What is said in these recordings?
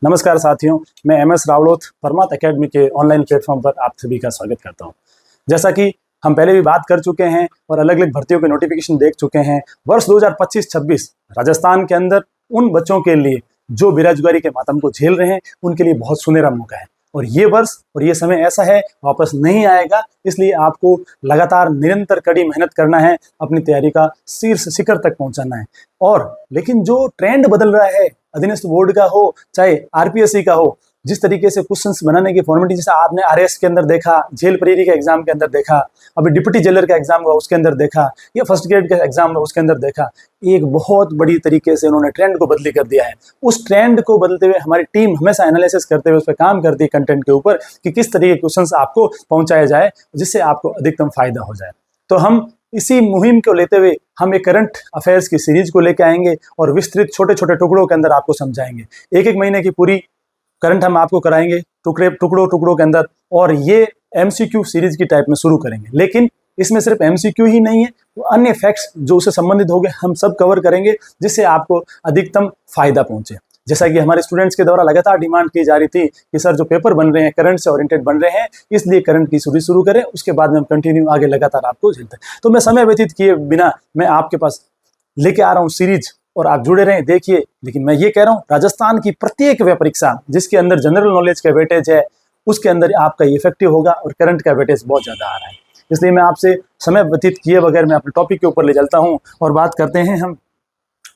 नमस्कार साथियों, मैं एमएस रावलोथ परमार्थ एकेडमी के ऑनलाइन प्लेटफॉर्म पर आप सभी का स्वागत करता हूं। जैसा कि हम पहले भी बात कर चुके हैं और अलग अलग भर्तियों के नोटिफिकेशन देख चुके हैं, वर्ष 2025-26 राजस्थान के अंदर उन बच्चों के लिए जो बेरोजगारी के मातम को झेल रहे हैं उनके लिए बहुत सुनहरा मौका है। और ये वर्ष और ये समय ऐसा है वापस नहीं आएगा, इसलिए आपको लगातार निरंतर कड़ी मेहनत करना है, अपनी तैयारी का शीर्ष शिखर तक पहुंचाना है। और लेकिन जो ट्रेंड बदल रहा है, अधीनस्थ बोर्ड का हो चाहे आरपीएससी का हो, जिस तरीके से क्वेश्चंस बनाने की फॉर्मेलिटी जैसे आपने आरएस के अंदर देखा, जेल प्रेरी के एग्जाम के अंदर देखा, अभी डिप्टी जेलर का एग्जाम हुआ उसके अंदर देखा, या फर्स्ट ग्रेड का एग्जाम हुआ उसके अंदर देखा, एक बहुत बड़ी तरीके से उन्होंने ट्रेंड को बदली कर दिया है। उस ट्रेंड को बदलते हुए हमारी टीम हमेशा एनालिसिस करते हुए उस पर काम करती है कंटेंट के ऊपर कि किस तरीके के क्वेश्चंस आपको पहुंचाया जाए जिससे आपको अधिकतम फायदा हो जाए। तो हम इसी मुहिम को लेते हुए हम एक करंट अफेयर्स की सीरीज को लेकर आएंगे और विस्तृत छोटे छोटे टुकड़ों के अंदर आपको समझाएंगे। एक एक महीने की पूरी करंट हम आपको कराएंगे टुकड़ों के अंदर, और ये एमसीक्यू सीरीज की टाइप में शुरू करेंगे। लेकिन इसमें सिर्फ एमसीक्यू ही नहीं है, तो अन्य फैक्ट्स जो उससे संबंधित होंगे हम सब कवर करेंगे जिससे आपको अधिकतम फायदा पहुंचे। जैसा कि हमारे स्टूडेंट्स के द्वारा लगातार डिमांड की जा रही थी कि सर जो पेपर बन रहे हैं करंट से ओरिएंटेड बन रहे हैं, इसलिए करंट की शुरू करें, उसके बाद में हम कंटिन्यू आगे लगातार आपको झेलते हैं। तो मैं समय व्यतीत किए बिना मैं आपके पास लेके आ रहा हूँ सीरीज, और आप जुड़े रहें, देखिए। लेकिन मैं ये कह रहा हूँ, राजस्थान की प्रत्येक वह परीक्षा जिसके अंदर जनरल नॉलेज का वेटेज है उसके अंदर आपका इफेक्टिव होगा, और करंट का वेटेज बहुत ज्यादा आ रहा है। इसलिए मैं आपसे समय व्यतीत किए बगैर मैं अपने टॉपिक के ऊपर ले चलता हूँ और बात करते हैं हम।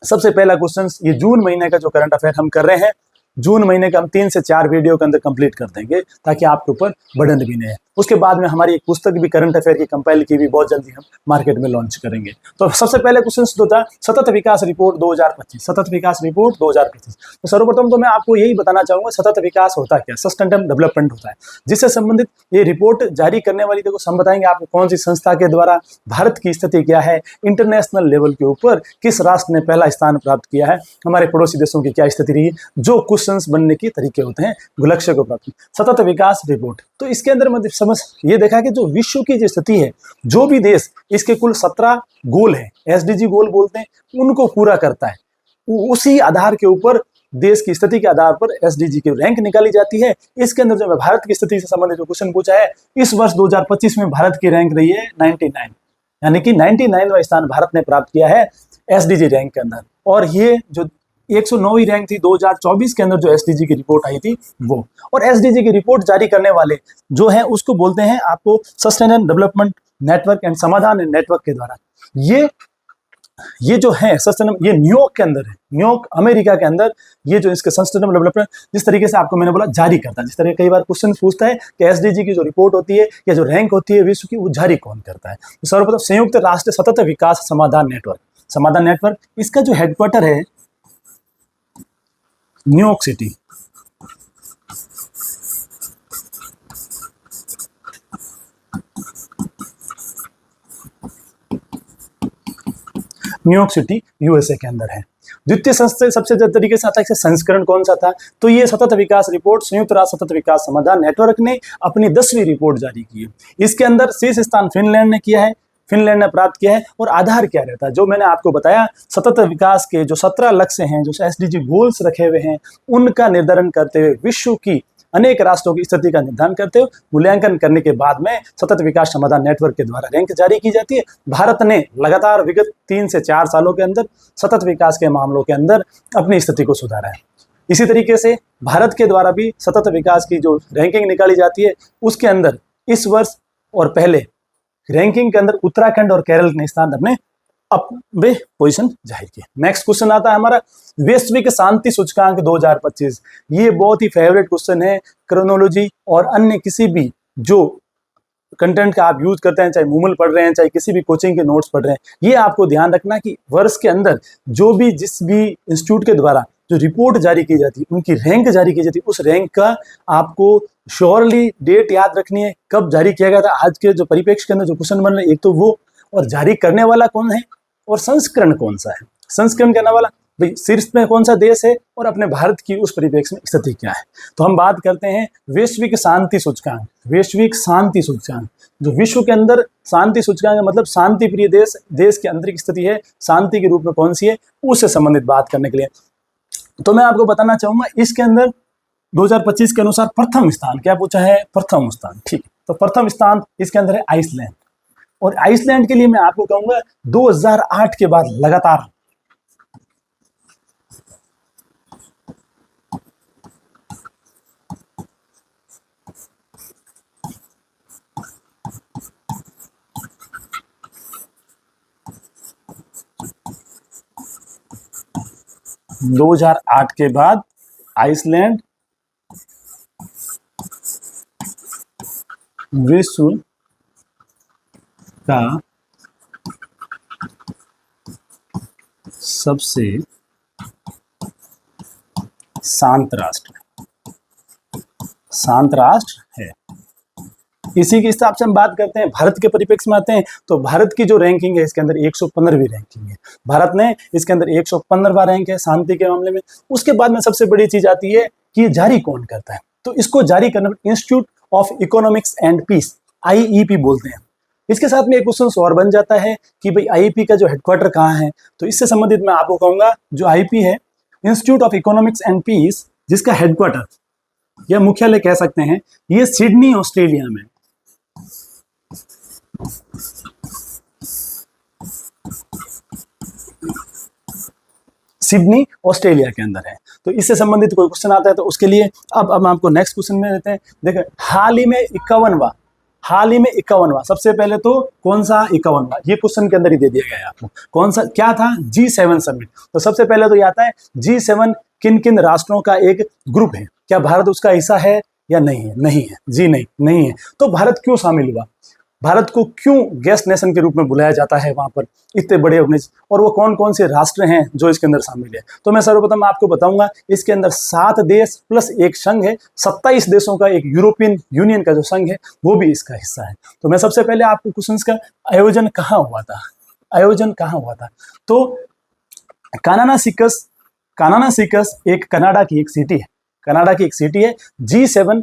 सबसे पहला क्वेश्चन, ये जून महीने का जो करंट अफेयर हम कर रहे हैं, जून महीने का हम 3 से 4 वीडियो के अंदर कंप्लीट कर देंगे ताकि आपके ऊपर बर्डन भी नहीं है। उसके बाद में हमारी एक पुस्तक भी करंट अफेयर की कंपाइल की भी बहुत जल्दी हम मार्केट में लॉन्च करेंगे। तो सबसे पहले क्वेश्चन जो था, सतत विकास रिपोर्ट 2025, सतत विकास रिपोर्ट 2025। तो सर्वप्रथम तो मैं आपको यही बताना चाहूंगा सतत विकास होता क्या, सस्टेनेबल डेवलपमेंट होता है, जिससे संबंधित ये रिपोर्ट जारी करने वाली, देखो हम बताएंगे आपको कौन सी संस्था के द्वारा, भारत की स्थिति क्या है, इंटरनेशनल लेवल के ऊपर किस राष्ट्र ने पहला स्थान प्राप्त किया है, हमारे पड़ोसी देशों की क्या स्थिति रही, जो क्वेश्चंस बनने के तरीके होते हैं लक्ष्य को प्राप्त। सतत विकास रिपोर्ट, तो इसके अंदर मतलब समझ ये देखा कि जो विश्व की जो स्थिति है, जो भी देश इसके कुल 17 गोल है, एसडीजी गोल बोलते हैं, उनको पूरा करता है, उसी आधार के ऊपर देश की स्थिति के आधार पर एसडीजी की रैंक निकाली जाती है। इसके अंदर जो भारत की स्थिति से संबंधित जो क्वेश्चन पूछा है, इस वर्ष 2025 में भारत की रैंक रही है 99, यानी कि 99वां स्थान भारत ने प्राप्त किया है एसडीजी रैंक के अंदर। और ये जो 109वीं रैंक थी 2024 के अंदर जो एसडीजी की रिपोर्ट आई थी वो। और एसडीजी की रिपोर्ट जारी करने वाले जो है उसको बोलते हैं आपको सस्टेनेबल डेवलपमेंट नेटवर्क एंड समाधान नेटवर्क के द्वारा। ये जो है सस्टेनेबल, ये न्यूयॉर्क के अंदर है, न्यूयॉर्क अमेरिका के अंदर ये जो इसके सस्टेनेबल डेवलपमेंट जिस तरीके से आपको मैंने बोला जारी करता है, जिस तरह कई बार क्वेश्चन पूछता है कि एसडीजी की जो रिपोर्ट होती है या जो रैंक होती है विश्व की, वो जारी कौन करता है। तो सर्वप्रथम संयुक्त राष्ट्र सतत विकास समाधान नेटवर्क, समाधान नेटवर्क, इसका जो हेडक्वार्टर है New York city. New York city USA के अंदर है। द्वितीय संस्था सबसे तरीके से आता है, संस्करण कौन सा था, तो ये सतत विकास रिपोर्ट संयुक्त राष्ट्र सतत विकास समाधान नेटवर्क ने अपनी 10वीं रिपोर्ट जारी की है। इसके अंदर शीर्ष स्थान फिनलैंड ने किया है, फिनलैंड ने प्राप्त किया है। और आधार क्या रहता है, जो मैंने आपको बताया, सतत विकास के जो 17 लक्ष्य हैं, जो एसडीजी गोल्स रखे हुए हैं, उनका निर्धारण करते हुए विश्व की अनेक राष्ट्रों की स्थिति का निर्धारण करते हुए मूल्यांकन करने के बाद में सतत विकास समाधान नेटवर्क के द्वारा रैंक जारी की जाती है। भारत ने लगातार विगत 3 से 4 सालों के अंदर सतत विकास के मामलों के अंदर अपनी स्थिति को सुधारा है। इसी तरीके से भारत के द्वारा भी सतत विकास की जो रैंकिंग निकाली जाती है, उसके अंदर इस वर्ष और पहले रैंकिंग के अंदर उत्तराखंड और केरल ने स्थान अपने पोजीशन जाहिर किया। नेक्स्ट क्वेश्चन आता है हमारा वैश्विक शांति सूचकांक 2025। ये बहुत ही फेवरेट क्वेश्चन है। क्रोनोलॉजी और अन्य किसी भी जो कंटेंट का आप यूज करते हैं, चाहे मूमल पढ़ रहे हैं, चाहे किसी भी कोचिंग के नोट्स पढ़ रहे हैं, ये आपको ध्यान रखना कि वर्ष के अंदर जो भी जिस भी इंस्टीट्यूट के द्वारा जो रिपोर्ट जारी की जाती है, उनकी रैंक जारी की जाती है, उस रैंक का आपको श्योरली डेट याद रखनी है, कब जारी किया गया था। आज के जो परिप्रेक्ष्य के अंदर जो क्वेश्चन बन रहे हैं, एक तो वो, और जारी करने वाला कौन है, और संस्करण कौन सा है, संस्करण करने वाला भाई शीर्ष में कौन सा देश है, और अपने भारत की उस परिप्रेक्ष्य में स्थिति क्या है। तो हम बात करते हैं वैश्विक शांति सूचकांक। वैश्विक शांति सूचकांक, जो विश्व के अंदर शांति सूचकांक मतलब शांति प्रिय देश की आंतरिक स्थिति है, शांति के रूप में कौन सी है, उससे संबंधित बात करने के लिए तो मैं आपको बताना चाहूंगा इसके अंदर 2025 के अनुसार प्रथम स्थान, क्या पूछा है, प्रथम स्थान, ठीक। तो प्रथम स्थान इसके अंदर है आइसलैंड, और आइसलैंड के लिए मैं आपको कहूंगा 2008 के बाद लगातार 2008 के बाद आइसलैंड विश्व का सबसे शांत राष्ट्र है। इसी के हिसाब से हम बात करते हैं, भारत के परिप्रेक्ष्य में आते हैं, तो भारत की जो रैंकिंग है इसके अंदर 115वीं रैंकिंग है। भारत ने इसके अंदर 115वां रैंक है शांति के मामले में। उसके बाद में सबसे बड़ी चीज आती है कि जारी कौन करता है, तो इसको जारी करना institute of economics and peace, IEP बोलते हैं। इसके साथ में एक क्वेश्चन और बन जाता है कि भाई आईईपी का जो हेडक्वार्टर कहाँ है, तो इससे संबंधित मैं आपको कहूंगा जो आईपी है, institute of economics and peace, जिसका हेडक्वार्टर या मुख्यालय कह सकते हैं, ये सिडनी ऑस्ट्रेलिया में, सिडनी ऑस्ट्रेलिया के अंदर है। तो इससे संबंधित कोई क्वेश्चन आता है तो उसके लिए अब हम आपको नेक्स्ट क्वेश्चन में देते हैं। देखिए हाल ही में 51वां, सबसे पहले तो कौन सा 51वां, ये क्वेश्चन के अंदर ही दे दिया गया है आपको, कौन सा क्या था, G7 समिट। तो सबसे पहले तो ये आता है G7 किन किन राष्ट्रों का एक ग्रुप है, क्या भारत उसका हिस्सा है या नहीं है, नहीं है जी, नहीं है। तो भारत क्यों शामिल हुआ, भारत को क्यों गेस्ट नेशन के रूप में बुलाया जाता है वहां पर इतने बड़े और वो कौन कौन से राष्ट्र हैं जो इसके अंदर शामिल है। तो मैं सर्वप्रथम आपको बताऊंगा, इसके अंदर 7 देश प्लस एक संघ है, 27 देशों का एक यूरोपियन यूनियन का जो संघ है वो भी इसका हिस्सा है। तो मैं सबसे पहले आपको क्वेश्चन का आयोजन कहाँ हुआ था, तो कानानासिकस एक कनाडा की एक सिटी है। G7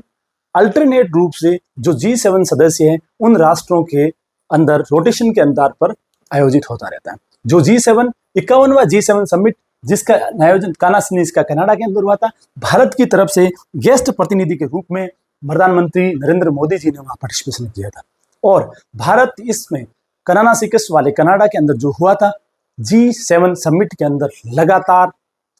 अल्टरनेट रूप से जो G7 सदस्य हैं उन राष्ट्रों के अंदर रोटेशन के आधार पर आयोजित होता रहता है। जो G7 51वां G7 समिट जिसका आयोजन का कनाडा के अंदर हुआ था, भारत की तरफ से गेस्ट प्रतिनिधि के रूप में प्रधानमंत्री नरेंद्र मोदी जी ने वहां पार्टिसिपेशन किया था। और भारत इसमें कानानासिकस वाले कनाडा के अंदर जो हुआ था G7 समिट के अंदर लगातार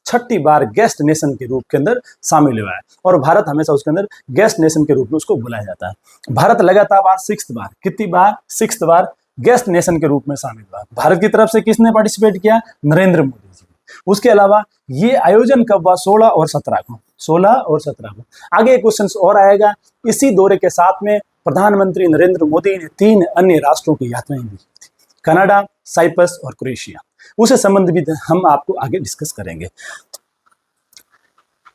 6ठी बार गेस्ट नेशन के रूप के अंदर शामिल हुआ है, और भारत हमेशा उसके अंदर गेस्ट नेशन के रूप में उसको बुलाया जाता है। भारत लगातार 6th बार गेस्ट नेशन के रूप में शामिल हुआ। भारत की तरफ से किसने पार्टिसिपेट किया, नरेंद्र मोदी जी। उसके अलावा ये आयोजन कब हुआ, 16 और 17 को। आगे क्वेश्चन और आएगा। इसी दौरे के साथ में प्रधानमंत्री नरेंद्र मोदी ने 3 अन्य राष्ट्रों की यात्राएं की, कनाडा, साइप्रस और क्रोएशिया। उससे संबंध भी हम आपको आगे डिस्कस करेंगे।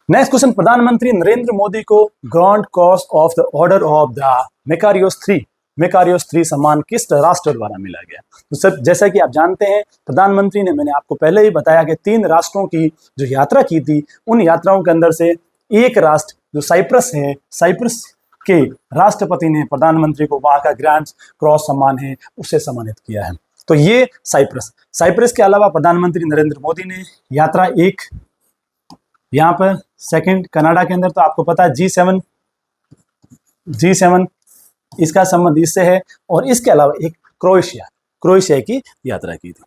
नेक्स्ट क्वेश्चन, प्रधानमंत्री नरेंद्र मोदी को grand cross of the order of the Makarios 3 सम्मान किस राष्ट्र द्वारा मिला गया। तो सर जैसा कि आप जानते हैं, प्रधानमंत्री ने, मैंने आपको पहले ही बताया कि 3 राष्ट्रों की जो यात्रा की थी, उन यात्राओं के अंदर से एक राष्ट्र जो साइप्रस है, साइप्रस के राष्ट्रपति ने प्रधानमंत्री को वहां का ग्रैंड क्रॉस सम्मान है उससे सम्मानित किया है। तो ये साइप्रस के अलावा प्रधानमंत्री नरेंद्र मोदी ने यात्रा 1 यहाँ पर, 2 कनाडा के अंदर, तो आपको पता है G7 इसका संबंध इससे है, और इसके अलावा एक क्रोएशिया की यात्रा की थी।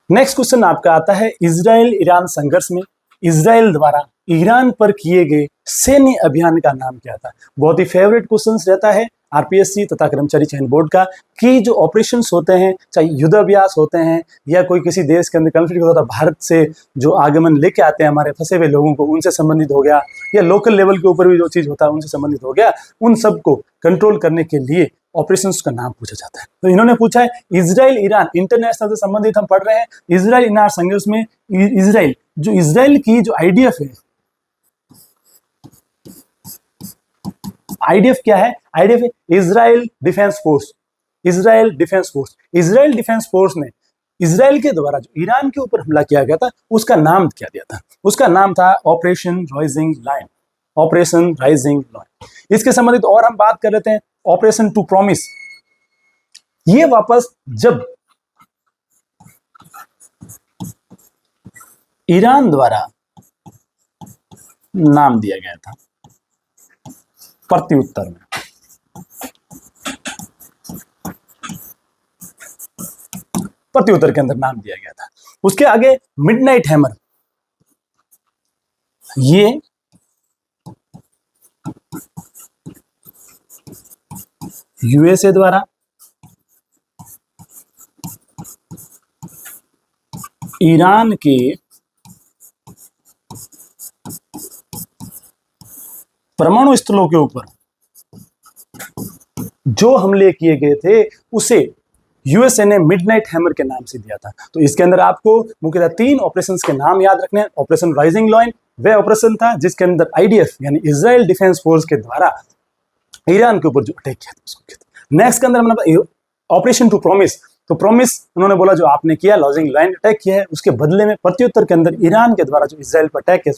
नेक्स्ट क्वेश्चन आपका आता है, इजराइल ईरान संघर्ष में इजराइल द्वारा ईरान पर किए गए सैन्य अभियान का नाम क्या था। बहुत ही फेवरेट क्वेश्चन रहता है आरपीएससी तथा कर्मचारी चयन बोर्ड का, कि जो ऑपरेशंस होते हैं, चाहे युद्ध अभ्यास होते हैं या कोई किसी देश के अंदर कॉन्फ्लिक्ट होता है, भारत से जो आगमन लेके आते हैं हमारे फंसे हुए लोगों को, उनसे संबंधित हो गया, या लोकल लेवल के ऊपर भी जो चीज होता है उनसे संबंधित हो गया, उन सबको कंट्रोल करने के लिए ऑपरेशंस का नाम पूछा जाता है। तो इन्होंने पूछा है इजराइल ईरान, इंटरनेशनल से संबंधित हम पढ़ रहे हैं। इजराइल ईरान संघर्ष में इजराइल की जो आईडीएफ है, आईडीएफ क्या है, आईडीएफ इजराइल डिफेंस फोर्स ने इजराइल के द्वारा जो ईरान के ऊपर हमला किया गया था उसका नाम क्या दिया था, उसका नाम था ऑपरेशन राइजिंग लायन। इसके संबंधित और हम बात कर लेते हैं, ऑपरेशन टू प्रॉमिस। ये वापस जब ईरान द्वारा नाम दिया गया था प्रत्युत्तर में। प्रत्युत्तर के अंदर नाम दिया गया था। उसके आगे मिडनाइट हैमर, ये यूएसए द्वारा ईरान के परमाणु स्थलों के ऊपर जो हमले किए गए थे उसे यूएसए ने मिडनाइट हैमर के नाम से दिया था। तो इसके अंदर आपको मुख्यतः 3 ऑपरेशंस के नाम याद रखने हैं। ऑपरेशन राइजिंग लॉयन वह ऑपरेशन था जिसके अंदर आईडीएफ यानी इजराइल डिफेंस फोर्स के द्वारा ईरान के ऊपर जो अटैक किया था उसको किया था। नेक्स्ट के अंदर हमने ऑपरेशन टू प्रॉमिस, तो प्रॉमिस उन्होंने बोला जो आपने किया लॉजिंग लाइन अटैक किया है उसके बदले में प्रत्युत्तर के अंदर ईरान के द्वारा जो इजराइल पर अटैक किया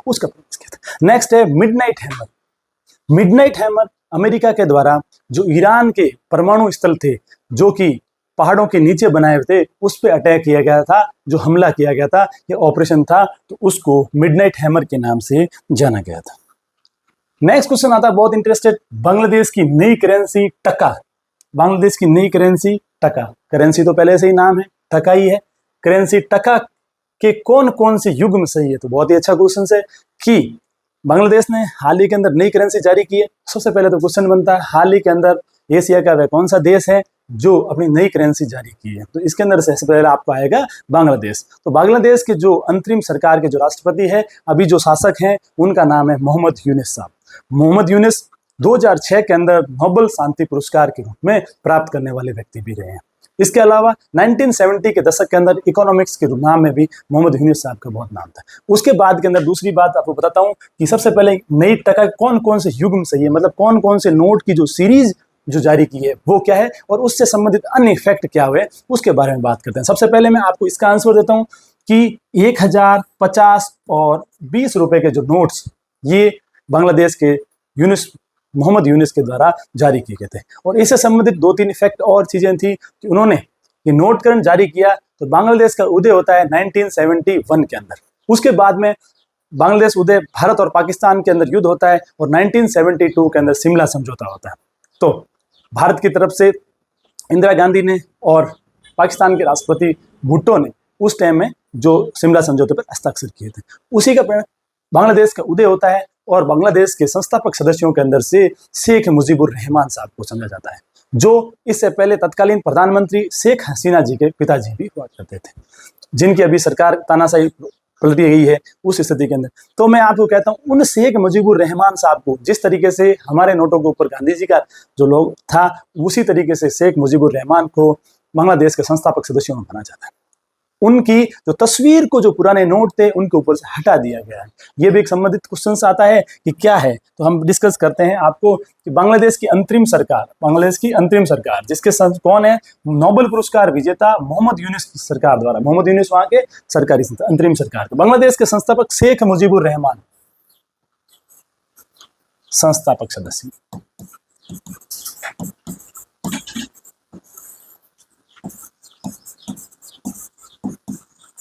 उसका प्रॉमिस किया था। नेक्स्ट है midnight hammer. Midnight hammer America के द्वारा जो ईरान के परमाणु स्थल थे जो कि पहाड़ों के नीचे बनाए हुए थे उस पर अटैक किया गया था, जो हमला किया गया था, ये ऑपरेशन था, तो उसको मिडनाइट हैमर के नाम से जाना गया था। नेक्स्ट क्वेश्चन आता है बहुत इंटरेस्टेड, बांग्लादेश की नई करेंसी टका। बांग्लादेश की नई करेंसी टका, करेंसी तो पहले से ही नाम है टका ही है। करेंसी टका के कौन कौन से युग में सही है, तो बहुत ही अच्छा क्वेश्चन है कि बांग्लादेश ने हाल ही के अंदर नई करेंसी जारी की है। सबसे पहले तो क्वेश्चन बनता है हाल ही के अंदर एशिया का वह कौन सा देश है जो अपनी नई करेंसी जारी की है, तो इसके अंदर सबसे पहले आपको आएगा बांग्लादेश। तो बांग्लादेश के जो अंतरिम सरकार के जो राष्ट्रपति है, अभी जो शासक हैं, उनका नाम है मोहम्मद यूनिस साहब। मोहम्मद यूनिस 2006 के अंदर नोबेल शांति पुरस्कार के रूप में प्राप्त करने वाले व्यक्ति भी रहे हैं। इसके अलावा 1970 के दशक के अंदर इकोनॉमिक्स के नाम में भी मोहम्मद यूनिस साहब का बहुत नाम था। उसके बाद के अंदर दूसरी बात आपको बताता हूँ कि सबसे पहले नई टका कौन कौन से युग में सही है, मतलब कौन कौन से नोट की जो सीरीज जो जारी की है वो क्या है और उससे संबंधित अन्य इफेक्ट क्या हुए उसके बारे में बात करते हैं। सबसे पहले मैं आपको इसका आंसर देता हूं कि 1000, 50 और 20 रुपए के जो नोट्स ये बांग्लादेश के मोहम्मद यूनिस के द्वारा जारी किए गए थे। और इससे संबंधित 2-3 इफेक्ट और चीजें थी कि उन्होंने ये नोटकरण जारी किया तो बांग्लादेश का उदय होता है 1971 के अंदर। उसके बाद में बांग्लादेश उदय भारत और पाकिस्तान के अंदर युद्ध होता है और 1972 के अंदर शिमला समझौता होता है। तो भारत की तरफ से इंदिरा गांधी ने और पाकिस्तान के राष्ट्रपति भुट्टो ने उस टाइम में जो शिमला समझौते पर हस्ताक्षर किए थे, उसी का परिणाम बांग्लादेश का उदय होता है। और बांग्लादेश के संस्थापक सदस्यों के अंदर से शेख मुजीबुर रहमान साहब को समझा जाता है, जो इससे पहले तत्कालीन प्रधानमंत्री शेख हसीना जी के पिताजी भी हुआ करते थे, जिनकी अभी सरकार तानाशाही पलटी गई है उस स्थिति के अंदर। तो मैं आपको कहता हूं उन शेख मुजीबुर रहमान साहब को जिस तरीके से हमारे नोटों के ऊपर गांधी जी का जो लोग था, उसी तरीके से शेख मुजीबुर रहमान को बांग्लादेश के संस्थापक सदस्यों में माना जाता है। उनकी जो तस्वीर को जो पुराने नोट थे उनके ऊपर से हटा दिया गया है। ये भी एक संबंधित क्वेश्चन आता है कि क्या है, तो हम डिस्कस करते हैं आपको कि बांग्लादेश की अंतरिम सरकार जिसके कौन है, नोबेल पुरस्कार विजेता मोहम्मद यूनिस सरकार द्वारा, मोहम्मद यूनिस वहां के सरकारी अंतरिम सरकार, बांग्लादेश के संस्थापक शेख मुजीबुर रहमान संस्थापक सदस्य।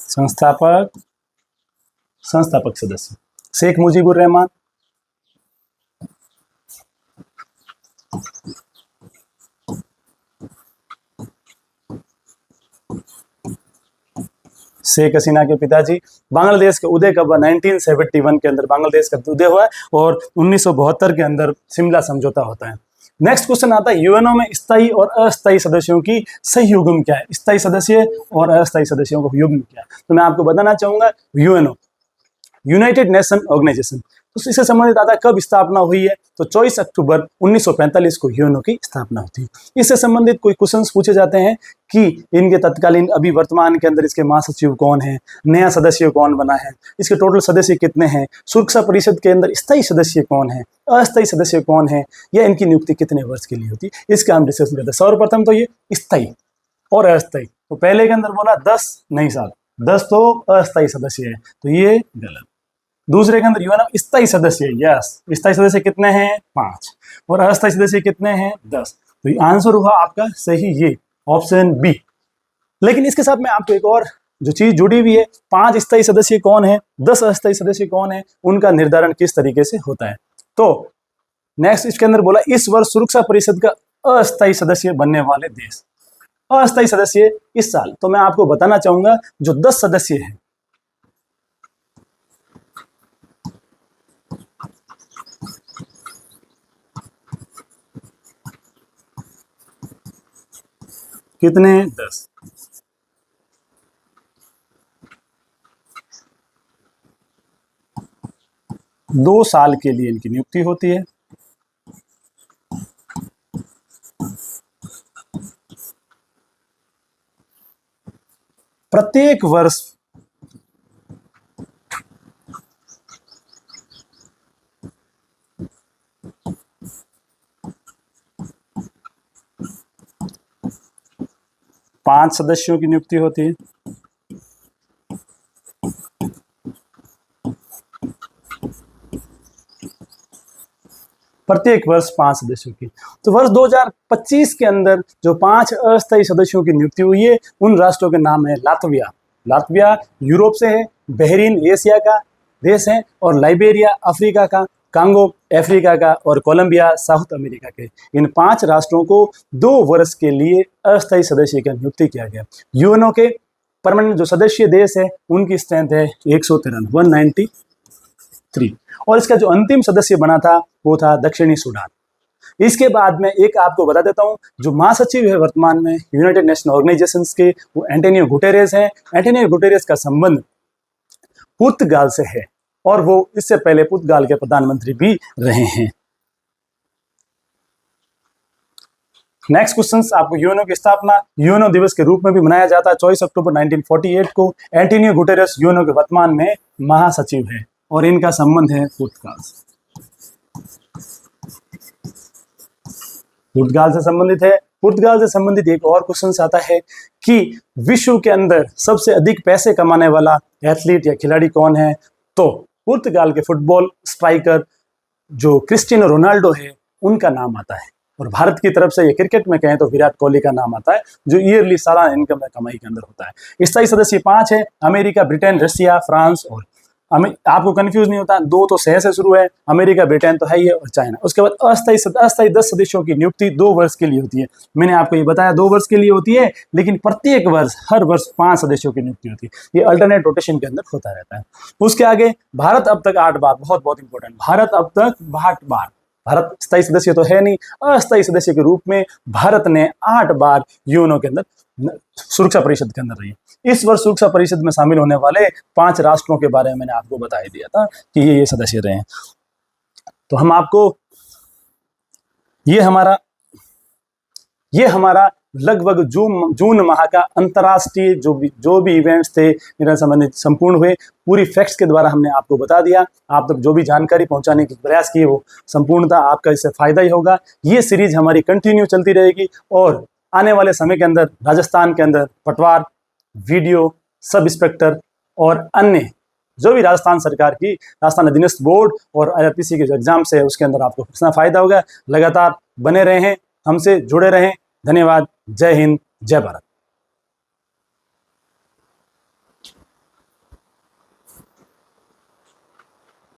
संस्थापक सदस्य शेख मुजीबुर रहमान, शेख हसीना के पिताजी। बांग्लादेश के उदय कब 1971 के अंदर बांग्लादेश का उदय हुआ है और 1972 के अंदर शिमला समझौता होता है। नेक्स्ट क्वेश्चन आता है यूएनओ में स्थायी और अस्थायी सदस्यों की सही युग्म क्या है, स्थायी सदस्य और अस्थायी सदस्यों का युग्म क्या है। तो मैं आपको बताना चाहूंगा यूएनओ यूनाइटेड नेशन ऑर्गेनाइजेशन, तो इससे संबंधित आता है कब स्थापना हुई है, तो 24 अक्टूबर 1945 को यूएनओ की स्थापना होती है। इससे संबंधित कोई क्वेश्चंस पूछे जाते हैं कि इनके तत्कालीन अभी वर्तमान के अंदर इसके महासचिव कौन है, नया सदस्य कौन बना है, इसके टोटल सदस्य कितने हैं, सुरक्षा परिषद के अंदर स्थायी सदस्य कौन है, अस्थायी सदस्य कौन है, या इनकी नियुक्ति कितने वर्ष के लिए होती है, इसका हम डिस्कस करते हैं। सर्वप्रथम तो ये स्थायी और अस्थायी, तो पहले के अंदर बोला 10 नहीं साल 10 तो अस्थायी सदस्य है, तो ये गलत। दूसरे के अंदर यूएनओ स्थायी सदस्य है, यस, स्थायी सदस्य कितने हैं 5 और अस्थायी सदस्य कितने हैं 10, तो आंसर हुआ आपका सही ये ऑप्शन बी। लेकिन इसके साथ मैं आपको एक और जो चीज जुड़ी हुई है, 5 स्थायी सदस्य कौन है, 10 अस्थायी सदस्य कौन है, उनका निर्धारण किस तरीके से होता है। तो नेक्स्ट इसके अंदर बोला इस वर्ष सुरक्षा परिषद का अस्थायी सदस्य बनने वाले देश, अस्थायी सदस्य इस साल। तो मैं आपको बताना चाहूंगा जो 10 सदस्य हैं, कितने, 10। दो साल के लिए इनकी नियुक्ति होती है। प्रत्येक वर्ष पांच सदस्यों की नियुक्ति होती है। प्रत्येक वर्ष 5 सदस्यों की। तो वर्ष 2025 के अंदर जो 5 अस्थायी सदस्यों की नियुक्ति हुई है, उन राष्ट्रों के नाम है लातविया, लातविया यूरोप से है, बहरीन एशिया का देश है, और लाइबेरिया अफ्रीका का, कांगो अफ्रीका का, और कोलंबिया साउथ अमेरिका के। इन 5 राष्ट्रों को 2 वर्ष के लिए अस्थायी सदस्य की नियुक्ति किया गया। यूएनओ के परमानेंट जो सदस्य देश है उनकी स्ट्रेंथ है 193, और इसका जो अंतिम सदस्य बना था वो था दक्षिणी सूडान। इसके बाद में एक आपको बता देता हूं, जो महासचिव है वर्तमान में यूनाइटेड नेशन ऑर्गेनाइजेशंस के, वो एंटोनियो गुटेरेस हैं। एंटोनियो गुटेरेस का संबंध पुर्तगाल से है, और वो इससे पहले पुर्तगाल के प्रधानमंत्री भी रहे हैं। नेक्स्ट क्वेश्चन आपको, यूएनओ की स्थापना यूएनओ दिवस के रूप में भी मनाया जाता है 24 अक्टूबर 1948 को। एंटोनियो गुटेरेस यूएनओ के वर्तमान में महासचिव है, और इनका संबंध है पुर्तगाल से, पुर्तगाल से संबंधित है। पुर्तगाल से संबंधित एक और क्वेश्चन आता है कि विश्व के अंदर सबसे अधिक पैसे कमाने वाला एथलीट या खिलाड़ी कौन है। तो पुर्तगाल के फुटबॉल स्ट्राइकर जो क्रिस्टियानो रोनाल्डो है, उनका नाम आता है। और भारत की तरफ से ये क्रिकेट में कहें तो विराट कोहली का नाम आता है, जो ईयरली सालाना इनकम कमाई के अंदर होता है। स्थायी सदस्य 5 है, अमेरिका, ब्रिटेन, रशिया, फ्रांस, और आपको कंफ्यूज नहीं होता, 2 तो सह से शुरू है, अमेरिका, ब्रिटेन तो है ही है, और चाइना। उसके बाद अस्थायी 10 सदस्यों की नियुक्ति 2 वर्ष के लिए होती है। मैंने आपको ये बताया 2 वर्ष के लिए होती है, लेकिन प्रत्येक वर्ष हर वर्ष 5 सदस्यों की नियुक्ति होती है। ये अल्टरनेट रोटेशन के अंदर होता रहता है। उसके आगे भारत अब तक 8 बार, बहुत बहुत इंपॉर्टेंट, भारत अब तक 8 बार, भारत स्थायी सदस्य तो है नहीं, अस्थायी सदस्य के रूप में भारत ने 8 बार यूएनओ के अंदर सुरक्षा परिषद के अंदर रही। इस वर्ष सुरक्षा परिषद में शामिल होने वाले 5 राष्ट्रों के बारे में मैंने आपको बता दिया था कि ये सदस्य रहे हैं। तो हम आपको ये हमारा लगभग जून माह का अंतर्राष्ट्रीय जो भी इवेंट्स थे इनसे संबंधित संपूर्ण हुए, पूरी फैक्ट्स के द्वारा हमने आपको बता दिया। आप तक जो भी जानकारी पहुंचाने की प्रयास किए वो संपूर्णतः आपका इससे फायदा ही होगा। ये सीरीज हमारी कंटिन्यू चलती रहेगी, और आने वाले समय के अंदर राजस्थान के अंदर पटवार, वीडियो, सब इंस्पेक्टर और अन्य जो भी राजस्थान सरकार की राजस्थान अधीनस्थ बोर्ड और आईआरपीसी के जो एग्जाम्स है उसके अंदर आपको कितना फायदा होगा। लगातार बने रहें, हमसे जुड़े रहें। धन्यवाद। जय हिंद, जय भारत।